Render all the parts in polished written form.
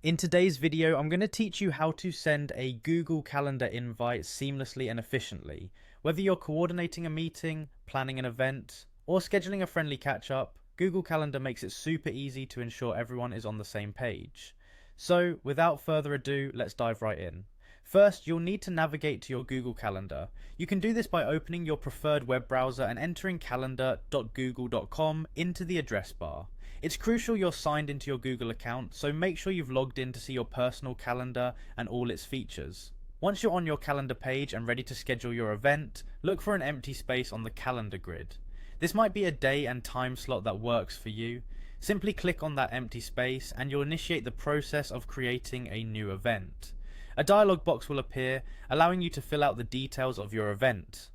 In today's video, I'm going to teach you how to send a Google Calendar invite seamlessly and efficiently. Whether you're coordinating a meeting, planning an event, or scheduling a friendly catch-up, Google Calendar makes it super easy to ensure everyone is on the same page. So, without further ado, let's dive right in. First, you'll need to navigate to your Google Calendar. You can do this by opening your preferred web browser and entering calendar.google.com into the address bar. It's crucial you're signed into your Google account, so make sure you've logged in to see your personal calendar and all its features. Once you're on your calendar page and ready to schedule your event, look for an empty space on the calendar grid. This might be a day and time slot that works for you. Simply click on that empty space and you'll initiate the process of creating a new event. A dialog box will appear, allowing you to fill out the details of your event.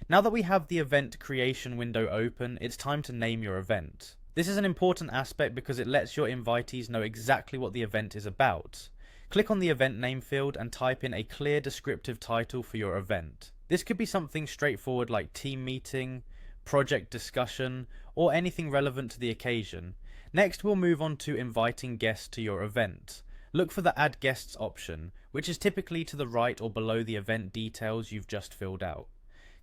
Now that we have the event creation window open, it's time to name your event. This is an important aspect because it lets your invitees know exactly what the event is about. Click on the event name field and type in a clear descriptive title for your event. This could be something straightforward like team meeting, project discussion, or anything relevant to the occasion. Next, we'll move on to inviting guests to your event. Look for the Add Guests option, which is typically to the right or below the event details you've just filled out.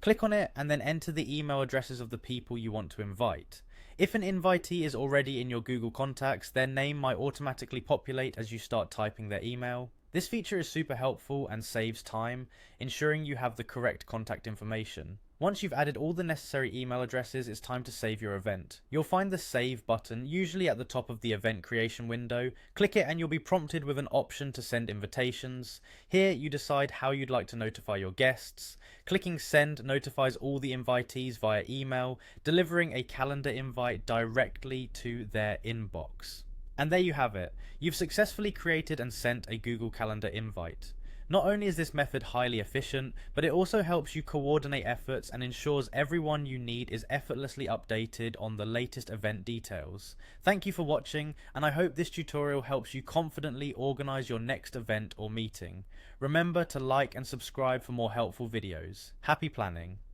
Click on it and then enter the email addresses of the people you want to invite. If an invitee is already in your Google Contacts, their name might automatically populate as you start typing their email. This feature is super helpful and saves time, ensuring you have the correct contact information. Once you've added all the necessary email addresses, it's time to save your event. You'll find the Save button usually at the top of the event creation window. Click it and you'll be prompted with an option to send invitations. Here you decide how you'd like to notify your guests. Clicking Send notifies all the invitees via email, delivering a calendar invite directly to their inbox. And there you have it. You've successfully created and sent a Google Calendar invite. Not only is this method highly efficient, but it also helps you coordinate efforts and ensures everyone you need is effortlessly updated on the latest event details. Thank you for watching, and I hope this tutorial helps you confidently organize your next event or meeting. Remember to like and subscribe for more helpful videos. Happy planning!